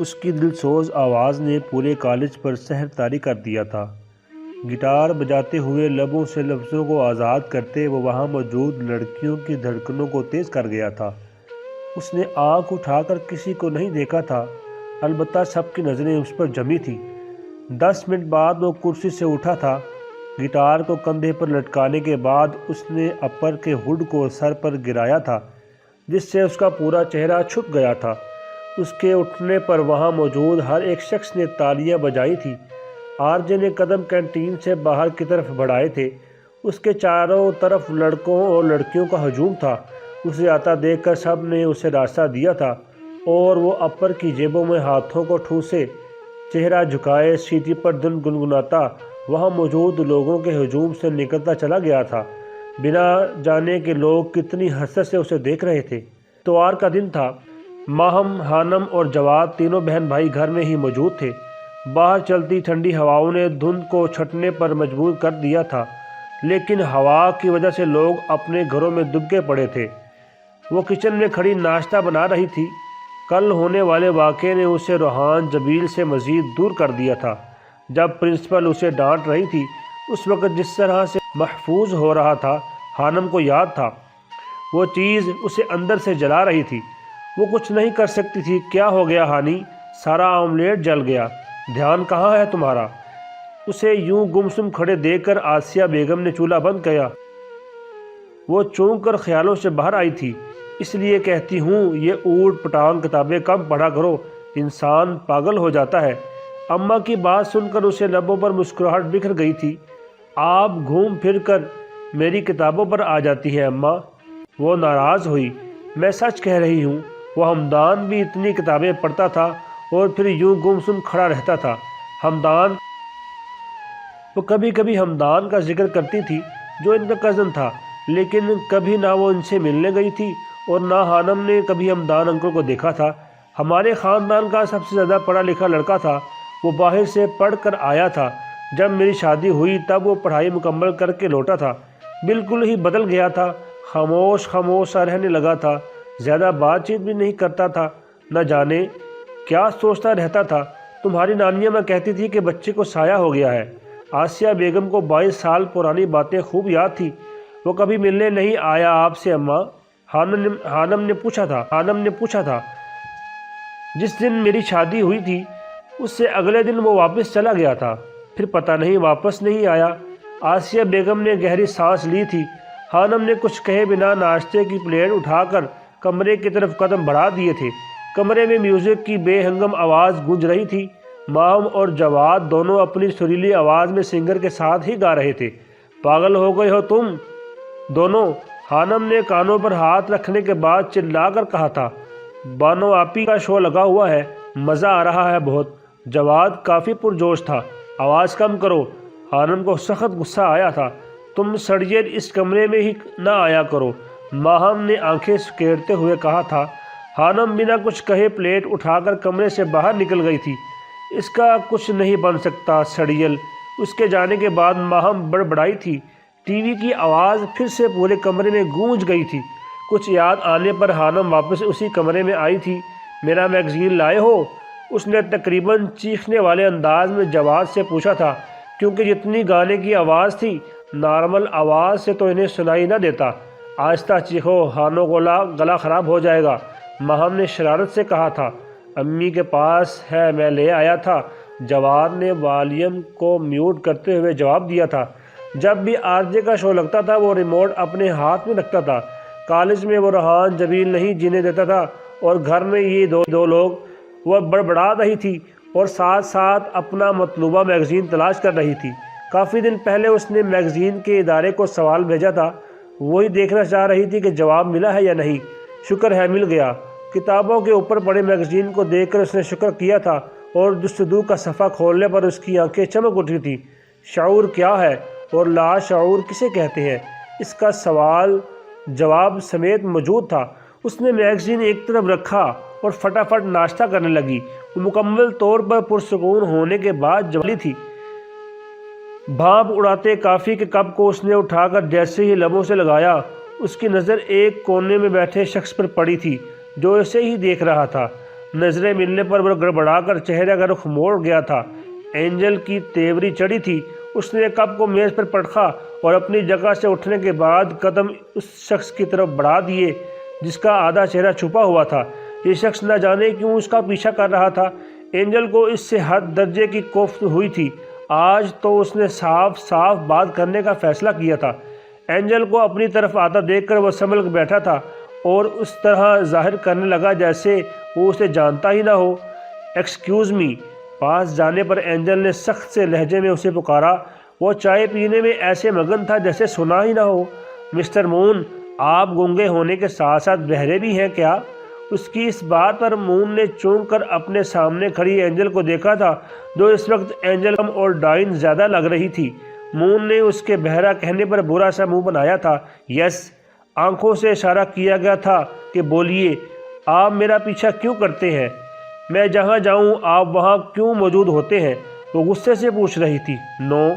اس کی دلسوز آواز نے پورے کالج پر سحر طاری کر دیا تھا۔ گٹار بجاتے ہوئے لبوں سے لفظوں کو آزاد کرتے وہ وہاں موجود لڑکیوں کی دھڑکنوں کو تیز کر گیا تھا۔ اس نے آنکھ اٹھا کر کسی کو نہیں دیکھا تھا، البتہ سب کی نظریں اس پر جمی تھیں۔ 10 منٹ بعد وہ کرسی سے اٹھا تھا۔ گٹار کو کندھے پر لٹکانے کے بعد اس نے اپر کے ہوڈ کو سر پر گرایا تھا، جس سے اس کا پورا چہرہ چھپ گیا تھا۔ اس کے اٹھنے پر وہاں موجود ہر ایک شخص نے تالیاں بجائی تھیں۔ آر جے نے قدم کینٹین سے باہر کی طرف بڑھائے تھے۔ اس کے چاروں طرف لڑکوں اور لڑکیوں کا ہجوم تھا۔ اسے آتا دیکھ کر سب نے اسے راستہ دیا تھا اور وہ اپر کی جیبوں میں ہاتھوں کو ٹھونسے، چہرہ جھکائے، سیٹی پر دھن گنگناتا وہاں موجود لوگوں کے ہجوم سے نکلتا چلا گیا تھا، بنا جانے کہ لوگ کتنی حسرت سے اسے دیکھ رہے تھے۔ اتوار کا دن تھا۔ ماہم، حانم اور جواد تینوں بہن بھائی گھر میں ہی موجود تھے۔ باہر چلتی ٹھنڈی ہواؤں نے دھند کو چھٹنے پر مجبور کر دیا تھا، لیکن ہوا کی وجہ سے لوگ اپنے گھروں میں دبکے پڑے تھے۔ وہ کچن میں کھڑی ناشتہ بنا رہی تھی۔ کل ہونے والے واقعے نے اسے روحان جبیل سے مزید دور کر دیا تھا۔ جب پرنسپل اسے ڈانٹ رہی تھی، اس وقت جس طرح سے محفوظ ہو رہا تھا حانم کو یاد تھا۔ وہ چیز اسے اندر سے جلا رہی تھی۔ وہ کچھ نہیں کر سکتی تھی۔ کیا ہو گیا ہانی؟ سارا آملیٹ جل گیا۔ دھیان کہاں ہے تمہارا؟ اسے یوں گمسم کھڑے دیکھ کر آسیہ بیگم نے چولہا بند کیا۔ وہ چونک کر خیالوں سے باہر آئی تھی۔ اس لیے کہتی ہوں یہ اوٹ پٹانگ کتابیں کم پڑھا کرو، انسان پاگل ہو جاتا ہے۔ اماں کی بات سن کر اسے لبوں پر مسکراہٹ بکھر گئی تھی۔ آپ گھوم پھر کر میری کتابوں پر آ جاتی ہیں اماں۔ وہ ناراض ہوئی۔ میں سچ کہہ رہی ہوں، وہ ہمدان بھی اتنی کتابیں پڑھتا تھا اور پھر یوں گمسم کھڑا رہتا تھا۔ ہمدان، وہ کبھی کبھی ہمدان کا ذکر کرتی تھی جو ان کا کزن تھا، لیکن کبھی نہ وہ ان سے ملنے گئی تھی اور نہ حانم نے کبھی ہمدان انکل کو دیکھا تھا۔ ہمارے خاندان کا سب سے زیادہ پڑھا لکھا لڑکا تھا۔ وہ باہر سے پڑھ کر آیا تھا۔ جب میری شادی ہوئی تب وہ پڑھائی مکمل کر کے لوٹا تھا۔ بالکل ہی بدل گیا تھا، خاموش خاموش سا رہنے لگا تھا، زیادہ بات چیت بھی نہیں کرتا تھا، نہ جانے کیا سوچتا رہتا تھا۔ تمہاری نانی اماں کہتی تھی کہ بچے کو سایہ ہو گیا ہے۔ آسیہ بیگم کو 22 سال پرانی باتیں خوب یاد تھی۔ وہ کبھی ملنے نہیں آیا آپ سے اماں؟ حانم نے پوچھا تھا۔ جس دن میری شادی ہوئی تھی اس سے اگلے دن وہ واپس چلا گیا تھا، پھر پتہ نہیں واپس نہیں آیا۔ آسیہ بیگم نے گہری سانس لی تھی۔ حانم نے کچھ کہے بنا ناشتے کی پلیٹ اٹھا کر کمرے کی طرف قدم بڑھا دیے تھے۔ کمرے میں میوزک کی بے ہنگم آواز گونج رہی تھی۔ ماہم اور جواد دونوں اپنی سریلی آواز میں سنگر کے ساتھ ہی گا رہے تھے۔ پاگل ہو گئے ہو تم دونوں، حانم نے کانوں پر ہاتھ رکھنے کے بعد چلا کر کہا تھا۔ بانو آپی کا شو لگا ہوا ہے، مزہ آ رہا ہے بہت۔ جواد کافی پرجوش تھا۔ آواز کم کرو۔ حانم کو سخت غصہ آیا تھا۔ تم سڑیے اس کمرے میں ہی نہ آیا کرو، ماہم نے آنکھیں سکیڑتے ہوئے کہا تھا۔ حانم بنا کچھ کہے پلیٹ اٹھا کر کمرے سے باہر نکل گئی تھی۔ اس کا کچھ نہیں بن سکتا سڑیل۔ اس کے جانے کے بعد ماہم بڑبڑائی تھی۔ ٹی وی کی آواز پھر سے پورے کمرے میں گونج گئی تھی۔ کچھ یاد آنے پر حانم واپس اسی کمرے میں آئی تھی۔ میرا میگزین لائے ہو؟ اس نے تقریباً چیخنے والے انداز میں جواد سے پوچھا تھا، کیونکہ جتنی گانے کی آواز تھی نارمل آواز سے تو انہیں سنائی نہ دیتا۔ آہستہ چیخو، ہانو کو گلا خراب ہو جائے گا، ماہم نے شرارت سے کہا تھا۔ امی کے پاس ہے، میں لے آیا تھا، جواد نے والیوم کو میوٹ کرتے ہوئے جواب دیا تھا۔ جب بھی آر جے کا شو لگتا تھا وہ ریموٹ اپنے ہاتھ میں رکھتا تھا۔ کالج میں وہ روحان جبیل نہیں جینے دیتا تھا اور گھر میں یہ دو لوگ۔ وہ بڑبڑا رہی تھی اور ساتھ ساتھ اپنا مطلوبہ میگزین تلاش کر رہی تھی۔ کافی دن پہلے اس نے میگزین کے ادارے کو سوال بھیجا تھا، وہی دیکھنا چاہ رہی تھی کہ جواب ملا ہے یا نہیں۔ شکر ہے مل گیا۔ کتابوں کے اوپر پڑے میگزین کو دیکھ کر اس نے شکر کیا تھا اور جستجو کا صفحہ کھولنے پر اس کی آنکھیں چمک اٹھی تھیں۔ شعور کیا ہے اور لا شعور کسے کہتے ہیں؟ اس کا سوال جواب سمیت موجود تھا۔ اس نے میگزین ایک طرف رکھا اور فٹافٹ ناشتہ کرنے لگی۔ وہ مکمل طور پر پرسکون ہونے کے بعد جوالی تھی۔ بھانپ اڑاتے کافی کے کپ کو اس نے اٹھا کر جیسے ہی لبوں سے لگایا، اس کی نظر ایک کونے میں بیٹھے شخص پر پڑی تھی جو اسے ہی دیکھ رہا تھا۔ نظریں ملنے پر وہ گڑبڑا کر چہرے کا رخ موڑ گیا تھا۔ اینجل کی تیوری چڑھی تھی۔ اس نے کپ کو میز پر پٹکا اور اپنی جگہ سے اٹھنے کے بعد قدم اس شخص کی طرف بڑھا دیے جس کا آدھا چہرہ چھپا ہوا تھا۔ یہ شخص نہ جانے کیوں اس کا پیچھا کر رہا تھا۔ اینجل کو اس سے حد درجے کی کوفت ہوئی تھی۔ آج تو اس نے صاف صاف بات کرنے کا فیصلہ کیا تھا۔ اینجل کو اپنی طرف آتا دیکھ کر وہ سنبھل کر بیٹھا تھا اور اس طرح ظاہر کرنے لگا جیسے وہ اسے جانتا ہی نہ ہو۔ Excuse me. پاس جانے پر اینجل نے سخت سے لہجے میں اسے پکارا۔ وہ چائے پینے میں ایسے مگن تھا جیسے سنا ہی نہ ہو۔ مسٹر مون، آپ گونگے ہونے کے ساتھ ساتھ بہرے بھی ہیں کیا؟ اس کی اس بات پر مون نے چونک کر اپنے سامنے کھڑی اینجل کو دیکھا تھا جو اس وقت اینجل کم اور ڈائن زیادہ لگ رہی تھی۔ مون نے اس کے بہرا کہنے پر برا سا منہ بنایا تھا۔ یس، آنکھوں سے اشارہ کیا گیا تھا کہ بولیے، آپ میرا پیچھا کیوں کرتے ہیں؟ میں جہاں جاؤں آپ وہاں کیوں موجود ہوتے ہیں؟ وہ غصے سے پوچھ رہی تھی۔ نو،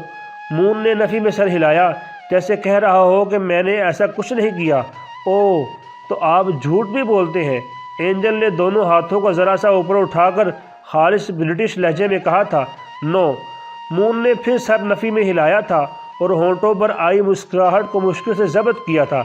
مون نے نفی میں سر ہلایا جیسے کہہ رہا ہو کہ میں نے ایسا کچھ نہیں کیا۔ اوہ، تو آپ جھوٹ بھی بولتے ہیں؟ اینجل نے دونوں ہاتھوں کو ذرا سا اوپر اٹھا کر خالص برٹش لہجے میں کہا تھا۔ نو، مون نے پھر سر نفی میں ہلایا تھا اور ہونٹوں پر آئی مسکراہٹ کو مشکل سے ضبط کیا تھا۔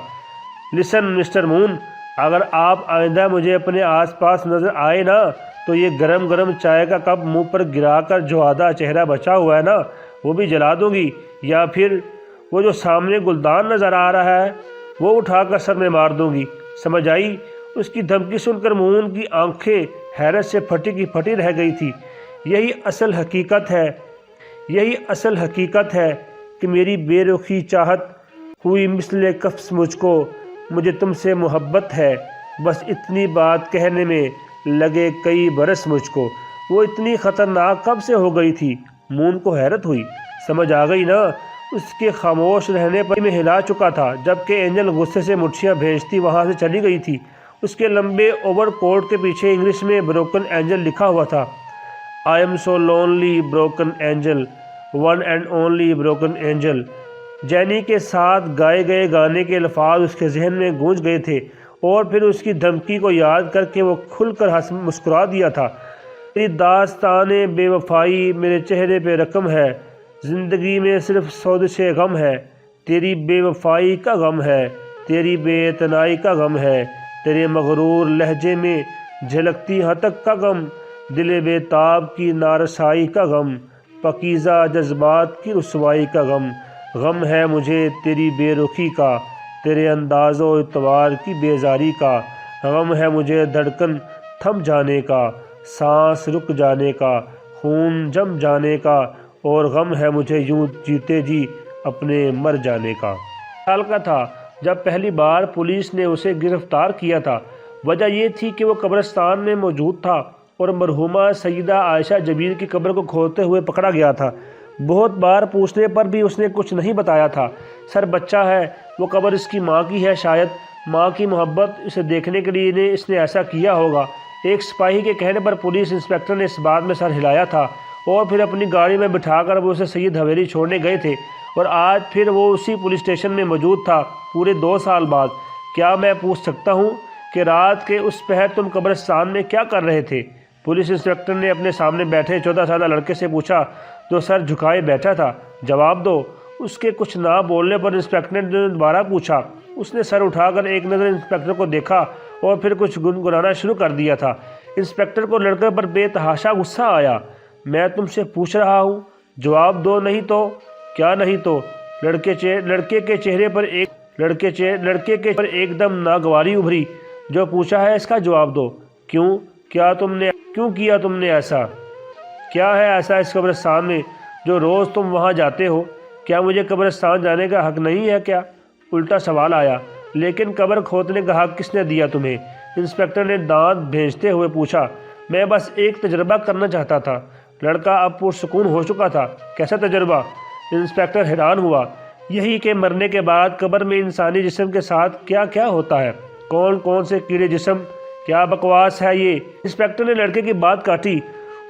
لسن مسٹر مون، اگر آپ آئندہ مجھے اپنے آس پاس نظر آئے نا تو یہ گرم گرم چائے کا کپ منہ پر گرا کر جو آدھا چہرہ بچا ہوا ہے نا وہ بھی جلا دوں گی، یا پھر وہ جو سامنے گلدان نظر آ رہا ہے وہ اٹھا کر سر میں مار دوں گی، سمجھ آئی؟ اس کی دھمکی سن کر مون کی آنکھیں حیرت سے پھٹی کی پھٹی رہ گئی تھی۔ یہی اصل حقیقت ہے کہ میری بے رخی چاہت ہوئی مثل قفس مجھے تم سے محبت ہے، بس اتنی بات کہنے میں لگے کئی برس مجھ کو۔ وہ اتنی خطرناک کب سے ہو گئی تھی؟ مون کو حیرت ہوئی۔ سمجھ آ گئی نا؟ اس کے خاموش رہنے پر میں ہلا چکا تھا جبکہ اینجل غصے سے مٹھیاں بھیجتی وہاں سے چلی گئی تھی۔ اس کے لمبے اوور کوٹ کے پیچھے انگلش میں بروکن اینجل لکھا ہوا تھا۔ I am so lonely broken angel, one and only broken angel۔ جینی کے ساتھ گائے گئے گانے کے الفاظ اس کے ذہن میں گونج گئے تھے اور پھر اس کی دھمکی کو یاد کر کے وہ کھل کر مسکرا دیا تھا۔ تیری داستان بے وفائی میرے چہرے پہ رقم ہے، زندگی میں صرف سوزش غم ہے، تیری بے وفائی کا غم ہے، تیری بے اعتنائی کا غم ہے، تیرے مغرور لہجے میں جھلکتی ہتک کا غم، دل بے تاب کی نارسائی کا غم، پاکیزہ جذبات کی رسوائی کا غم۔ غم ہے مجھے تیری بے رخی کا، تیرے انداز و اعتبار کی بیزاری کا، غم ہے مجھے دھڑکن تھم جانے کا، سانس رک جانے کا، خون جم جانے کا، اور غم ہے مجھے یوں جیتے جی اپنے مر جانے کا۔ سال کا تھا جب پہلی بار پولیس نے اسے گرفتار کیا تھا۔ وجہ یہ تھی کہ وہ قبرستان میں موجود تھا اور مرحومہ سیدہ عائشہ جبیر کی قبر کو کھودتے ہوئے پکڑا گیا تھا۔ بہت بار پوچھنے پر بھی اس نے کچھ نہیں بتایا تھا۔ سر بچہ ہے، وہ قبر اس کی ماں کی ہے، شاید ماں کی محبت اسے دیکھنے کے لیے اس نے ایسا کیا ہوگا۔ ایک سپاہی کے کہنے پر پولیس انسپکٹر نے اس بات میں سر ہلایا تھا اور پھر اپنی گاڑی میں بٹھا کر وہ اسے سید حویلی چھوڑنے گئے تھے، اور آج پھر وہ اسی پولیس اسٹیشن میں موجود تھا پورے 2 سال بعد۔ کیا میں پوچھ سکتا ہوں کہ رات کے اس پہر تم قبرستان میں کیا کر رہے تھے؟ پولیس انسپکٹر نے اپنے سامنے بیٹھے 14 سالہ لڑکے سے پوچھا جو سر جھکائے بیٹھا تھا۔ جواب دو۔ اس کے کچھ نہ بولنے پر انسپکٹر نے دوبارہ پوچھا۔ اس نے سر اٹھا کر ایک نظر انسپکٹر کو دیکھا اور پھر کچھ گنگنانا شروع کر دیا تھا۔ انسپکٹر کو لڑکے پر بے تحاشا غصہ آیا۔ میں تم سے پوچھ رہا ہوں، جواب دو، نہیں تو کیا نہیں تو؟ لڑکے کے چہرے پر ایک دم ناگواری ابھری۔ جو پوچھا ہے اس کا جواب دو۔ کیوں کیا تم نے ایسا؟ کیا ہے ایسا اس قبرستان میں جو روز تم وہاں جاتے ہو؟ کیا مجھے قبرستان جانے کا حق نہیں ہے کیا؟ الٹا سوال آیا۔ لیکن قبر کھودنے کا حق کس نے دیا تمہیں؟ انسپکٹر نے دانت بھینجتے ہوئے پوچھا۔ میں بس ایک تجربہ کرنا چاہتا تھا۔ لڑکا اب پرسکون ہو چکا تھا۔ کیسا تجربہ؟ انسپکٹر حیران ہوا۔ یہی کہ مرنے کے بعد قبر میں انسانی جسم کے ساتھ کیا کیا ہوتا ہے، کون کون سے کیڑے جسم۔ کیا بکواس ہے یہ؟ انسپکٹر نے لڑکے کی بات کاٹی۔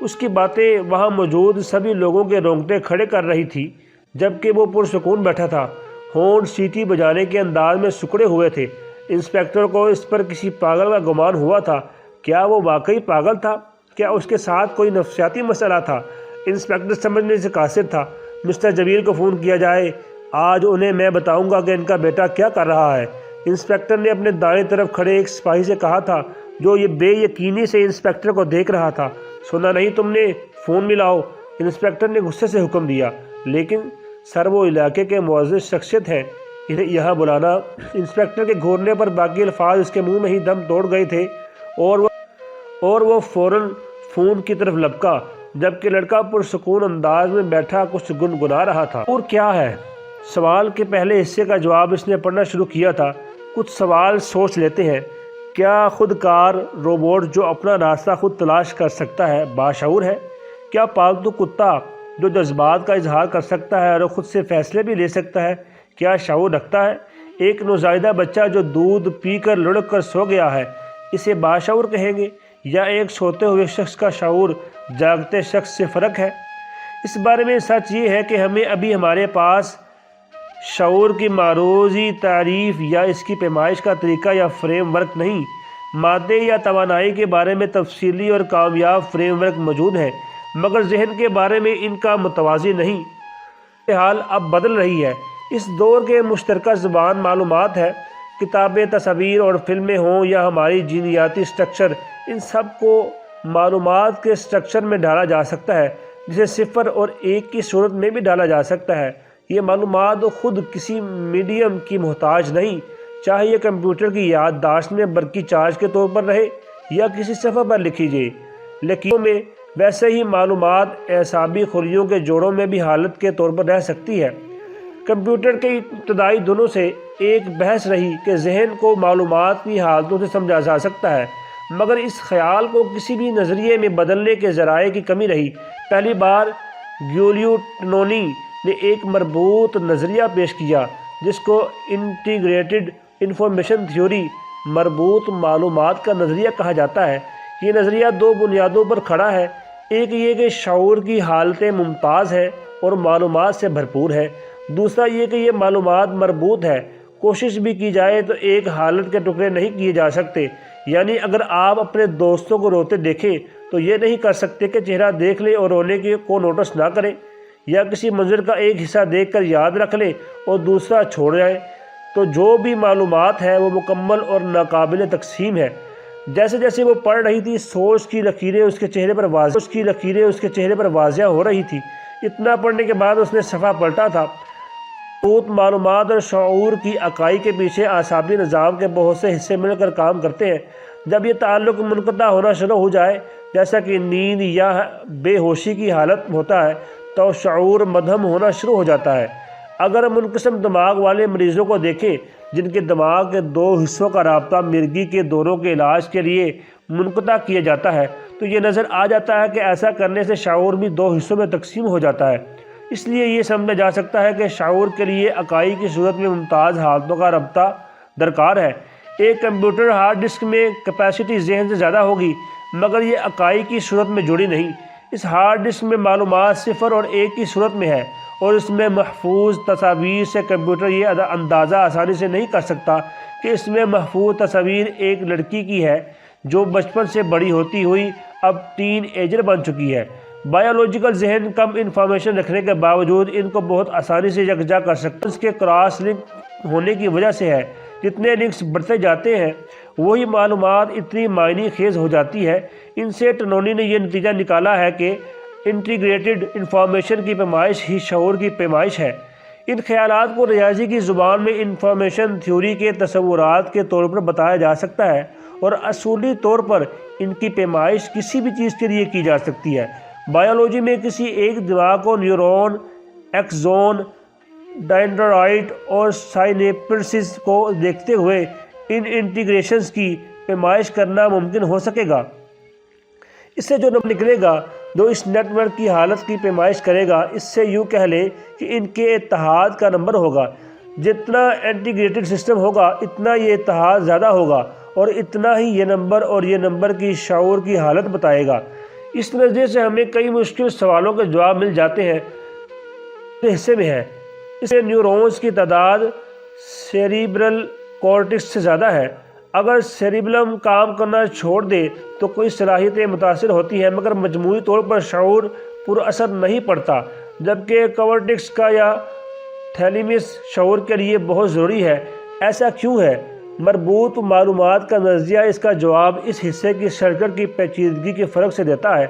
اس کی باتیں وہاں موجود سبھی لوگوں کے رونگٹے کھڑے کر رہی تھی جبکہ وہ پرسکون بیٹھا تھا۔ ہونٹ سیٹی بجانے کے انداز میں سکڑے ہوئے تھے۔ انسپکٹر کو اس پر کسی پاگل کا گمان ہوا تھا۔ کیا وہ واقعی پاگل تھا؟ کیا اس کے ساتھ کوئی نفسیاتی مسئلہ تھا؟ انسپکٹر سمجھنے سے قاصر تھا۔ مسٹر جمیل کو فون کیا جائے، آج انہیں میں بتاؤں گا کہ ان کا بیٹا کیا کر رہا ہے۔ انسپکٹر نے اپنے دائیں طرف کھڑے ایک سپاہی سے کہا تھا جو یہ بے یقینی سے انسپکٹر کو دیکھ رہا تھا۔ سنا نہیں تم نے؟ فون ملاؤ۔ انسپکٹر نے غصے سے حکم دیا۔ لیکن سر وہ علاقے کے معزز شخصیت ہیں، انہیں یہاں بلانا۔ انسپکٹر کے گھورنے پر باقی الفاظ اس کے منہ میں ہی دم توڑ گئے تھے اور وہ فوراً فون کی طرف لپکا، جبکہ لڑکا پرسکون انداز میں بیٹھا کچھ گنگنا رہا تھا۔ اور کیا ہے؟ سوال کے پہلے حصے کا جواب اس نے پڑھنا شروع کیا تھا۔ کچھ سوال سوچ لیتے ہیں۔ کیا خود کار روبوٹ جو اپنا راستہ خود تلاش کر سکتا ہے باشعور ہے؟ کیا پالتو کتا جو جذبات کا اظہار کر سکتا ہے اور خود سے فیصلے بھی لے سکتا ہے، کیا شعور رکھتا ہے؟ ایک نوزائیدہ بچہ جو دودھ پی کر لڑک کر سو گیا ہے، اسے باشعور کہیں گے؟ یا ایک سوتے ہوئے شخص کا شعور جاگتے شخص سے فرق ہے؟ اس بارے میں سچ یہ ہے کہ ہمیں ابھی ہمارے پاس شعور کی معروضی تعریف یا اس کی پیمائش کا طریقہ یا فریم ورک نہیں۔ مادے یا توانائی کے بارے میں تفصیلی اور کامیاب فریم ورک موجود ہیں، مگر ذہن کے بارے میں ان کا متوازی نہیں۔ حال اب بدل رہی ہے۔ اس دور کے مشترکہ زبان معلومات ہے۔ کتابیں، تصاویر اور فلمیں ہوں یا ہماری جینیاتی سٹرکچر، ان سب کو معلومات کے سٹرکچر میں ڈالا جا سکتا ہے، جسے صفر اور ایک کی صورت میں بھی ڈالا جا سکتا ہے۔ یہ معلومات خود کسی میڈیم کی محتاج نہیں، چاہے یہ کمپیوٹر کی یادداشت میں برقی چارج کے طور پر رہے یا کسی صفحہ پر لکھی جائے لکیروں میں۔ ویسے ہی معلومات اعصابی خلیوں کے جوڑوں میں بھی حالت کے طور پر رہ سکتی ہے۔ کمپیوٹر کے ابتدائی دنوں سے ایک بحث رہی کہ ذہن کو معلومات کی حالتوں سے سمجھا جا سکتا ہے، مگر اس خیال کو کسی بھی نظریے میں بدلنے کے ذرائع کی کمی رہی۔ پہلی بار گیولیو ٹنونی نے ایک مربوط نظریہ پیش کیا جس کو انٹیگریٹڈ انفارمیشن تھیوری، مربوط معلومات کا نظریہ کہا جاتا ہے۔ یہ نظریہ دو بنیادوں پر کھڑا ہے، ایک یہ کہ شعور کی حالتیں ممتاز ہیں اور معلومات سے بھرپور ہے، دوسرا یہ کہ یہ معلومات مربوط ہے، کوشش بھی کی جائے تو ایک حالت کے ٹکڑے نہیں کیے جا سکتے۔ یعنی اگر آپ اپنے دوستوں کو روتے دیکھیں تو یہ نہیں کر سکتے کہ چہرہ دیکھ لیں اور رونے کو نوٹس نہ کریں، یا کسی منظر کا ایک حصہ دیکھ کر یاد رکھ لیں اور دوسرا چھوڑ جائیں۔ تو جو بھی معلومات ہے وہ مکمل اور ناقابل تقسیم ہے۔ جیسے جیسے وہ پڑھ رہی تھی، سوچ کی لکیریں اس کے چہرے پر واضح ہو رہی تھی۔ اتنا پڑھنے کے بعد اس نے صفحہ پلٹا تھا۔ معلومات اور شعور کی اکائی کے پیچھے اعصابی نظام کے بہت سے حصے مل کر کام کرتے ہیں۔ جب یہ تعلق منقطع ہونا شروع ہو جائے، جیسا کہ نیند یا بے ہوشی کی حالت ہوتا ہے، تو شعور مدھم ہونا شروع ہو جاتا ہے۔ اگر منقسم دماغ والے مریضوں کو دیکھیں جن کے دماغ کے دو حصوں کا رابطہ مرگی کے دوروں کے علاج کے لیے منقطع کیا جاتا ہے، تو یہ نظر آ جاتا ہے کہ ایسا کرنے سے شعور بھی دو حصوں میں تقسیم ہو جاتا ہے۔ اس لیے یہ سمجھا جا سکتا ہے کہ شعور کے لیے اکائی کی صورت میں ممتاز حالتوں کا رابطہ درکار ہے۔ ایک کمپیوٹر ہارڈ ڈسک میں کیپیسٹی ذہن سے زیادہ ہوگی، مگر یہ اکائی کی صورت میں جڑی نہیں۔ اس ہارڈ ڈسک میں معلومات صفر اور ایک کی صورت میں ہے، اور اس میں محفوظ تصاویر سے کمپیوٹر یہ اندازہ آسانی سے نہیں کر سکتا کہ اس میں محفوظ تصاویر ایک لڑکی کی ہے جو بچپن سے بڑی ہوتی ہوئی اب ٹین ایجر بن چکی ہے۔ بایولوجیکل ذہن کم انفارمیشن رکھنے کے باوجود ان کو بہت آسانی سے یکجا کر سکتا ہے۔ اس کے کراس لنک ہونے کی وجہ سے ہے۔ جتنے لنکس بڑھتے جاتے ہیں وہی معلومات اتنی معنی خیز ہو جاتی ہے۔ ان سے ٹنونی نے یہ نتیجہ نکالا ہے کہ انٹیگریٹڈ انفارمیشن کی پیمائش ہی شعور کی پیمائش ہے۔ ان خیالات کو ریاضی کی زبان میں انفارمیشن تھیوری کے تصورات کے طور پر بتایا جا سکتا ہے، اور اصولی طور پر ان کی پیمائش کسی بھی چیز کے لیے کی جا سکتی ہے۔ بایولوجی میں کسی ایک دماغ کو نیورون، ایکسون، ڈینڈرائٹ اور سائنیپسز کو دیکھتے ہوئے ان انٹیگریشنز کی پیمائش کرنا ممکن ہو سکے گا۔ اس سے جو نمبر نکلے گا جو اس نیٹ ورک کی حالت کی پیمائش کرے گا، اس سے یوں کہہ لیں کہ ان کے اتحاد کا نمبر ہوگا۔ جتنا انٹیگریٹڈ سسٹم ہوگا اتنا یہ اتحاد زیادہ ہوگا، اور اتنا ہی یہ نمبر اور یہ نمبر کی شعور کی حالت بتائے گا۔ اس نظریے سے ہمیں کئی مشکل سوالوں کے جواب مل جاتے ہیں۔ اس حصے میں ہے، اس سے نیورونز کی تعداد سیریبرل کورٹیکس سے زیادہ ہے۔ اگر سیریبلم کام کرنا چھوڑ دے تو کوئی صلاحیتیں متاثر ہوتی ہیں مگر مجموعی طور پر شعور پر اثر نہیں پڑتا، جبکہ کورٹیکس کا یا تھیلیمس شعور کے لیے بہت ضروری ہے۔ ایسا کیوں ہے؟ مربوط معلومات کا نظریہ اس کا جواب اس حصے کی سرکٹ کی پیچیدگی کے فرق سے دیتا ہے۔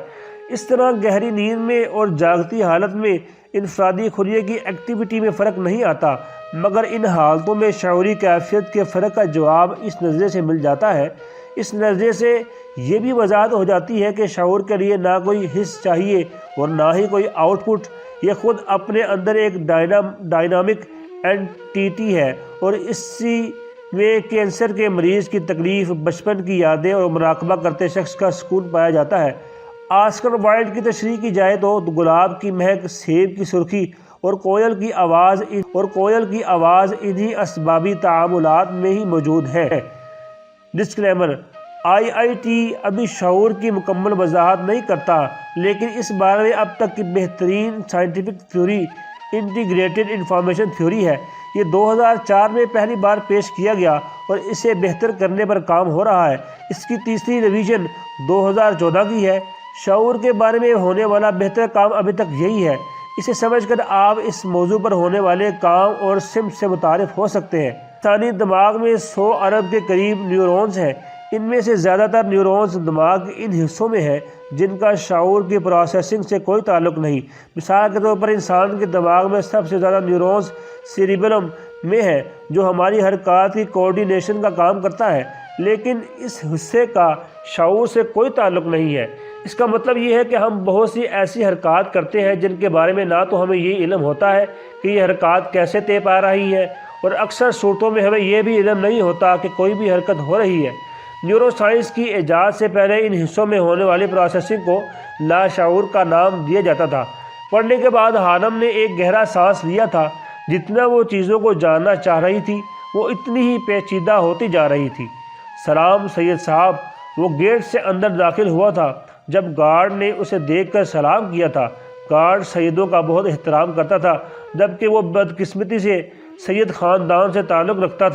اس طرح گہری نیند میں اور جاگتی حالت میں انفرادی خلیے کی ایکٹیویٹی میں فرق نہیں آتا، مگر ان حالتوں میں شعوری کیفیت کے فرق کا جواب اس نظریے سے مل جاتا ہے۔ اس نظریے سے یہ بھی وضاحت ہو جاتی ہے کہ شعور کے لیے نہ کوئی حس چاہیے اور نہ ہی کوئی آؤٹ پٹ، یہ خود اپنے اندر ایک ڈائنامک اینٹیٹی ہے، اور اسی میں کینسر کے مریض کی تکلیف، بچپن کی یادیں اور مراقبہ کرتے شخص کا سکون پایا جاتا ہے۔ آسکر وائلڈ کی تشریح کی جائے تو گلاب کی مہک، سیب کی سرخی اور کوئل کی آواز انہی اسبابی تعاملات میں ہی موجود ہے۔ ڈسکلیمر: IIT ابھی شعور کی مکمل وضاحت نہیں کرتا، لیکن اس بارے میں اب تک کی بہترین scientific theory integrated information theory ہے۔ یہ 2004 میں پہلی بار پیش کیا گیا اور اسے بہتر کرنے پر کام ہو رہا ہے۔ اس کی تیسری ریویژن 2014 کی ہے۔ شعور کے بارے میں ہونے والا بہتر کام ابھی تک یہی ہے۔ اسے سمجھ کر آپ اس موضوع پر ہونے والے کام اور سمت سے متعارف ہو سکتے ہیں۔ انسانی دماغ میں 100 ارب کے قریب نیورونز ہیں۔ ان میں سے زیادہ تر نیورونز دماغ کے ان حصوں میں ہیں جن کا شعور کی پروسیسنگ سے کوئی تعلق نہیں۔ مثال کے طور پر انسان کے دماغ میں سب سے زیادہ نیورونز سیریبلم میں ہیں، جو ہماری حرکات کی کوارڈینیشن کا کام کرتا ہے، لیکن اس حصے کا شعور سے کوئی تعلق نہیں ہے۔ اس کا مطلب یہ ہے کہ ہم بہت سی ایسی حرکات کرتے ہیں جن کے بارے میں نہ تو ہمیں یہ علم ہوتا ہے کہ یہ حرکات کیسے طے پا رہی ہیں، اور اکثر صورتوں میں ہمیں یہ بھی علم نہیں ہوتا کہ کوئی بھی حرکت ہو رہی ہے۔ نیورو سائنس کی ایجاد سے پہلے ان حصوں میں ہونے والی پروسیسنگ کو لاشعور کا نام دیا جاتا تھا۔ پڑھنے کے بعد ہانم نے ایک گہرا سانس لیا تھا۔ جتنا وہ چیزوں کو جاننا چاہ رہی تھی وہ اتنی ہی پیچیدہ ہوتی جا رہی تھی۔ سلام سید صاحب، وہ گیٹ سے اندر داخل ہوا تھا جب گارڈ نے اسے دیکھ کر سلام کیا تھا۔ گارڈ سیدوں کا بہت احترام کرتا تھا، جبکہ وہ بدقسمتی سے سید خاندان سے تعلق رکھتا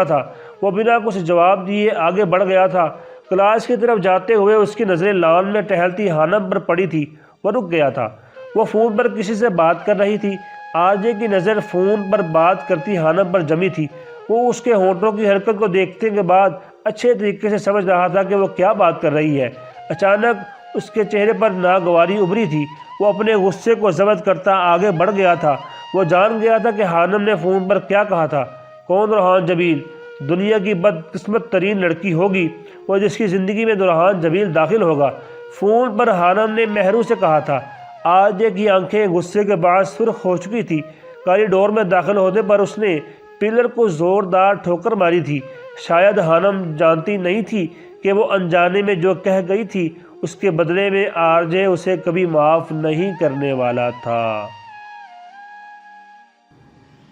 تھا۔ وہ بنا کچھ جواب دیے آگے بڑھ گیا تھا۔ کلاس کی طرف جاتے ہوئے اس کی نظریں لان میں ٹہلتی ہانم پر پڑی تھی۔ وہ رک گیا تھا۔ وہ فون پر کسی سے بات کر رہی تھی۔ آرجے کی نظر فون پر بات کرتی ہانم پر جمی تھی۔ وہ اس کے ہونٹوں کی حرکت کو دیکھنے کے بعد اچھے طریقے سے سمجھ رہا تھا کہ وہ کیا بات کر رہی ہے۔ اچانک اس کے چہرے پر ناگواری ابھری تھی۔ وہ اپنے غصے کو ضبط کرتا آگے بڑھ گیا تھا۔ وہ جان گیا تھا کہ ہانم نے فون پر کیا کہا تھا۔ کون؟ روحان جبیل دنیا کی بدقسمت ترین لڑکی ہوگی وہ جس کی زندگی میں روحان جبیل داخل ہوگا۔ فون پر ہانم نے مہرو سے کہا تھا۔ آرجے کی آنکھیں غصے کے بعد سرخ ہو چکی تھی۔ کاریڈور میں داخل ہونے پر اس نے پلر کو زوردار ٹھوکر ماری تھی۔ شاید ہانم جانتی نہیں تھی کہ وہ انجانے میں جو کہہ گئی تھی اس کے بدلے میں آرجے اسے کبھی معاف نہیں کرنے والا تھا۔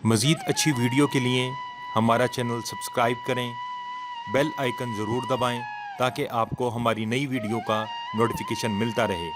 مزید اچھی ویڈیو کے لیے ہمارا چینل سبسکرائب کریں، بیل آئیکن ضرور دبائیں تاکہ آپ کو ہماری نئی ویڈیو کا نوٹیفیکیشن ملتا رہے۔